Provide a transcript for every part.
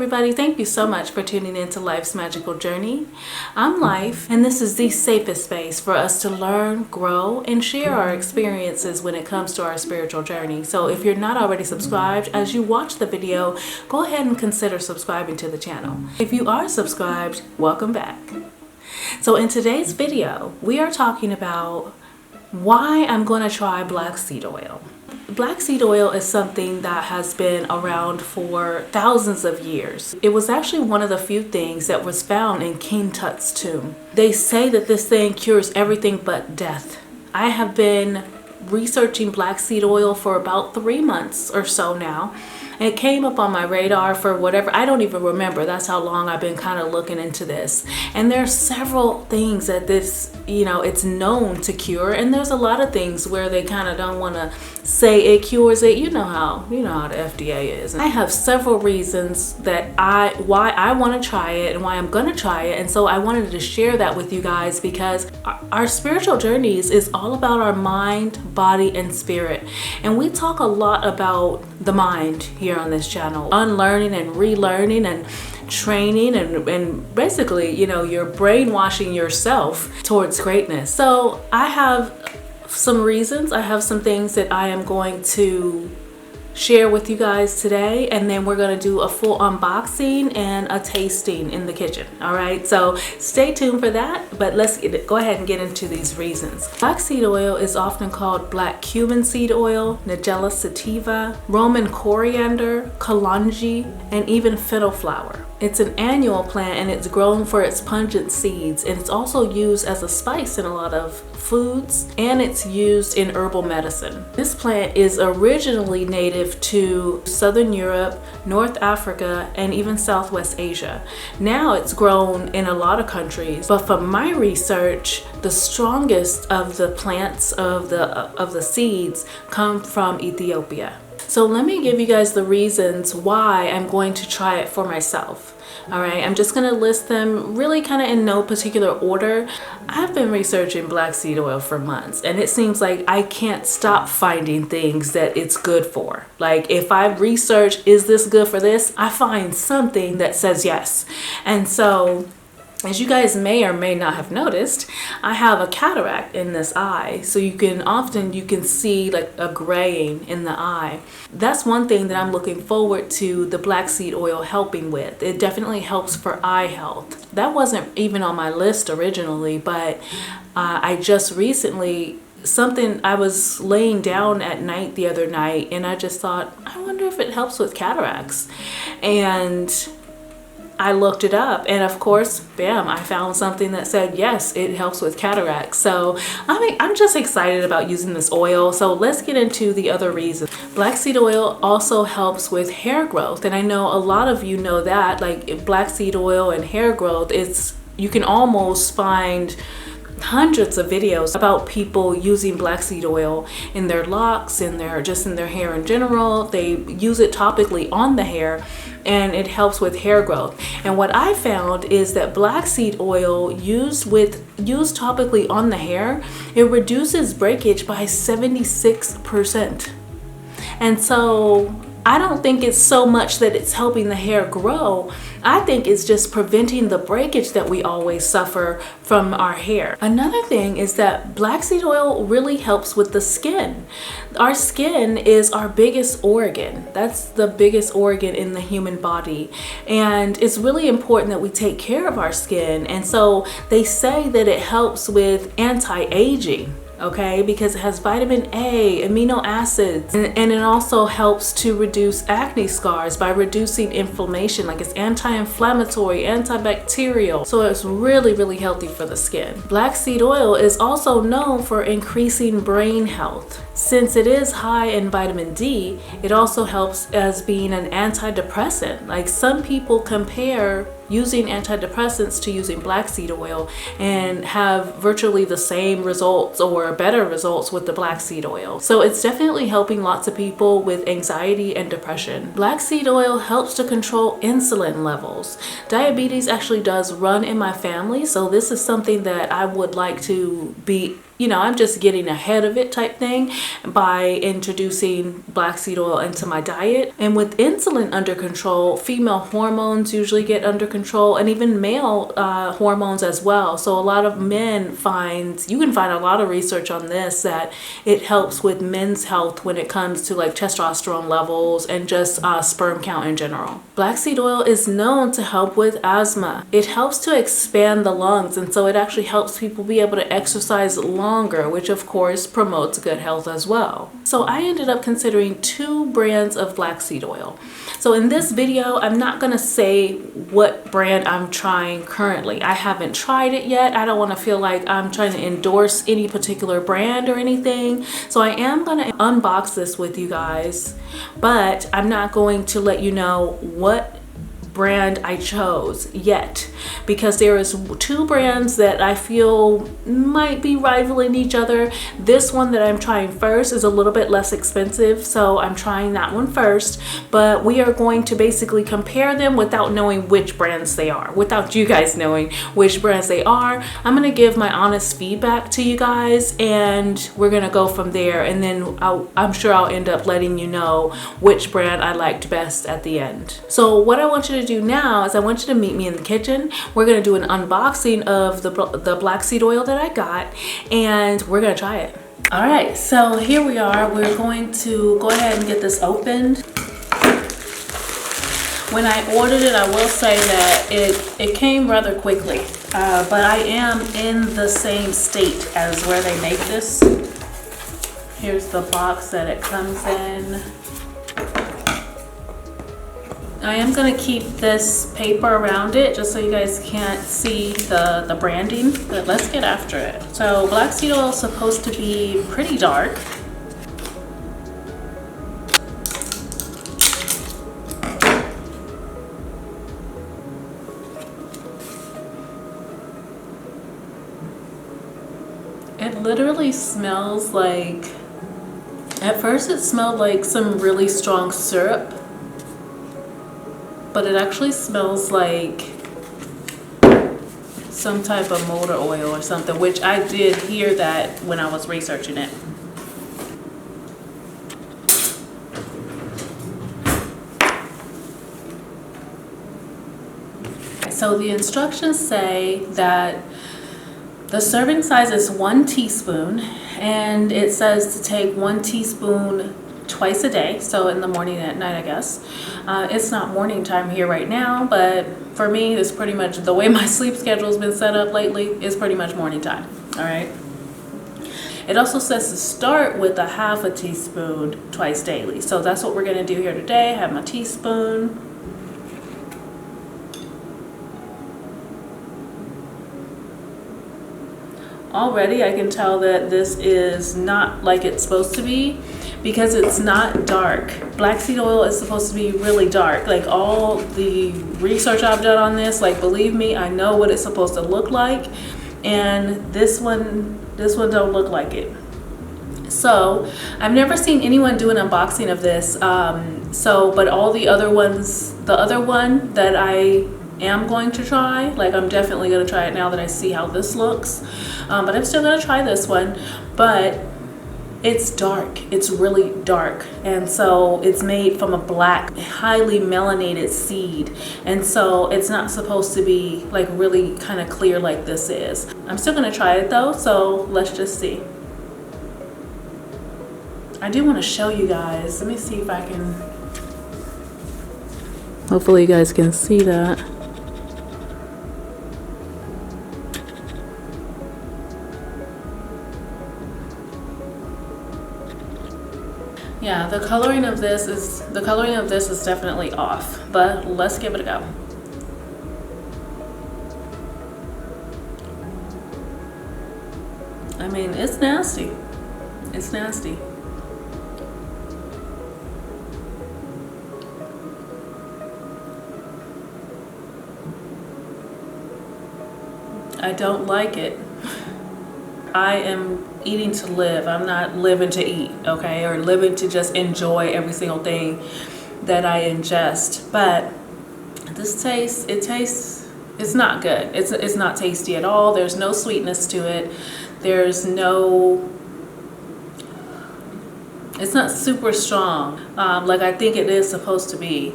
everybody, thank you so much for tuning in to Life's Magical Journey. I'm Life, and this is the safest space for us to learn, grow, and share our experiences when it comes to our spiritual journey. So if you're not already subscribed, as you watch the video, go ahead and consider subscribing to the channel. If you are subscribed, welcome back. So in today's video, we are talking about why I'm going to try black seed oil. Black seed oil is something that has been around for thousands of years. It was actually one of the few things that was found in King Tut's tomb. They say that this thing cures everything but death. I have been researching black seed oil for about 3 months or so now. It came up on my radar for whatever, I don't even remember. That's how long I've been kind of looking into this. And there's several things that this, it's known to cure. And there's a lot of things where they kind of don't want to say it cures it. You know how the FDA is. And I have several reasons why I want to try it and why I'm going to try it. And so I wanted to share that with you guys because our spiritual journeys is all about our mind, body, and spirit. And we talk a lot about the mind here on this channel, unlearning and relearning and training and basically, you're brainwashing yourself towards greatness. So I have some reasons, I have some things that I am going to share with you guys today, and then we're going to do a full unboxing and a tasting in the kitchen. All right, so stay tuned for that, but let's go ahead and get into these reasons. Black seed oil is often called black cumin seed oil, Nigella Sativa, Roman coriander, kalonji, and even fennel flower. It's an annual plant and it's grown for its pungent seeds, and it's also used as a spice in a lot of foods, and it's used in herbal medicine. This plant is originally native to Southern Europe, North Africa, and even Southwest Asia. Now it's grown in a lot of countries, but from my research, the strongest of the plants of the seeds come from Ethiopia. So let me give you guys the reasons why I'm going to try it for myself. All right, I'm just going to list them really kind of in no particular order. I've been researching black seed oil for months, and it seems like I can't stop finding things that it's good for. Like if I research, is this good for this? I find something that says yes. And so, as you guys may or may not have noticed, I have a cataract in this eye. So you can see like a graying in the eye. That's one thing that I'm looking forward to the black seed oil helping with. It definitely helps for eye health. That wasn't even on my list originally, but I just recently, I was laying down at night the other night, and I just thought, I wonder if it helps with cataracts. And I looked it up, and of course, bam, I found something that said, yes, it helps with cataracts. So I'm just excited about using this oil. So let's get into the other reasons. Black seed oil also helps with hair growth. And I know a lot of you know that, like black seed oil and hair growth, you can almost find hundreds of videos about people using black seed oil in their locks, in their hair in general. They use it topically on the hair, and it helps with hair growth. And what I found is that black seed oil used topically on the hair, it reduces breakage by 76%. And so I don't think it's so much that it's helping the hair grow. I think it's just preventing the breakage that we always suffer from our hair. Another thing is that black seed oil really helps with the skin. Our skin is our biggest organ. That's the biggest organ in the human body. And it's really important that we take care of our skin. And so they say that it helps with anti-aging. Okay, because it has vitamin A, amino acids, and it also helps to reduce acne scars by reducing inflammation. Like it's anti-inflammatory, antibacterial. So it's really, really healthy for the skin. Black seed oil is also known for increasing brain health. Since it is high in vitamin D, it also helps as being an antidepressant. Like some people compare using antidepressants to using black seed oil and have virtually the same results or better results with the black seed oil. So it's definitely helping lots of people with anxiety and depression. Black seed oil helps to control insulin levels. Diabetes actually does run in my family, so this is something that I would like to be I'm just getting ahead of it type thing by introducing black seed oil into my diet. And with insulin under control, female hormones usually get under control, and even male hormones as well. So a lot of men you can find a lot of research on this, that it helps with men's health when it comes to like testosterone levels and just sperm count in general. Black seed oil is known to help with asthma. It helps to expand the lungs, and so it actually helps people be able to exercise longer, which of course promotes good health as well. So I ended up considering 2 brands of black seed oil. So in this video, I'm not going to say what brand I'm trying currently. I haven't tried it yet. I don't want to feel like I'm trying to endorse any particular brand or anything. So I am going to unbox this with you guys, but I'm not going to let you know what brand I chose yet, because there is 2 brands that I feel might be rivaling each other. This one that I'm trying first is a little bit less expensive, so I'm trying that one first, but we are going to basically compare them without knowing which brands they are, without you guys knowing which brands they are. I'm going to give my honest feedback to you guys, and we're going to go from there, and then I'm sure I'll end up letting you know which brand I liked best at the end. So what I want you to do now is I want you to meet me in the kitchen. We're going to do an unboxing of the black seed oil that I got, and we're going to try it. All right, so here we are. We're going to go ahead and get this opened. When I ordered it, I will say that it came rather quickly, but I am in the same state as where they make this. Here's the box that it comes in. I am going to keep this paper around it just so you guys can't see the branding, but let's get after it. So black seed oil is supposed to be pretty dark. It literally smells like, at first it smelled like some really strong syrup, but it actually smells like some type of motor oil or something, which I did hear that when I was researching it. So the instructions say that the serving size is 1 teaspoon, and it says to take 1 teaspoon twice a day, so in the morning and at night, I guess. It's not morning time here right now, but for me, it's pretty much the way my sleep schedule's been set up lately. It's pretty much morning time. All right. It also says to start with a 1/2 teaspoon twice daily, so that's what we're going to do here today. I have my teaspoon. Already I can tell that this is not like it's supposed to be, because it's not dark. Black seed oil is supposed to be really dark. Like all the research I've done on this, like believe me, I know what it's supposed to look like, and this one don't look like it. So I've never seen anyone do an unboxing of this. But all the other ones, the other one that I am going to try, like I'm definitely going to try it now that I see how this looks, but I'm still going to try this one. But it's dark, it's really dark, and so it's made from a black, highly melanated seed, and so it's not supposed to be like really kind of clear like this is. I'm still going to try it though, so let's just see. I do want to show you guys. Let me see if I can, hopefully you guys can see that. Yeah, the coloring of this is definitely off, but let's give it a go. I mean, it's nasty. It's nasty. I don't like it. I am eating to live. I'm not living to eat, okay? Or living to just enjoy every single thing that I ingest. But this it's not good. It's not tasty at all. There's no sweetness to it. There's no, it's not super strong like I think it is supposed to be,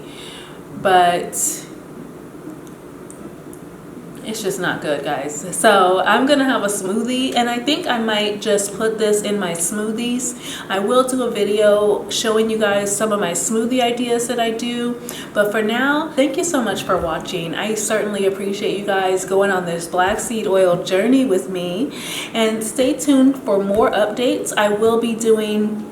but it's just not good, guys. So I'm gonna have a smoothie, and I think I might just put this in my smoothies. I will do a video showing you guys some of my smoothie ideas that I do, but for now, thank you so much for watching. I certainly appreciate you guys going on this black seed oil journey with me, and stay tuned for more updates. I will be doing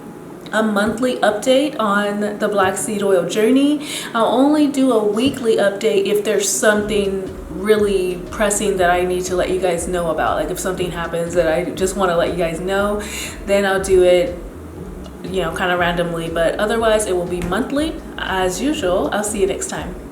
a monthly update on the black seed oil journey. I'll only do a weekly update if there's something really pressing that I need to let you guys know about. Like if something happens that I just want to let you guys know, then I'll do it, you know, kind of randomly, but otherwise it will be monthly as usual. I'll see you next time.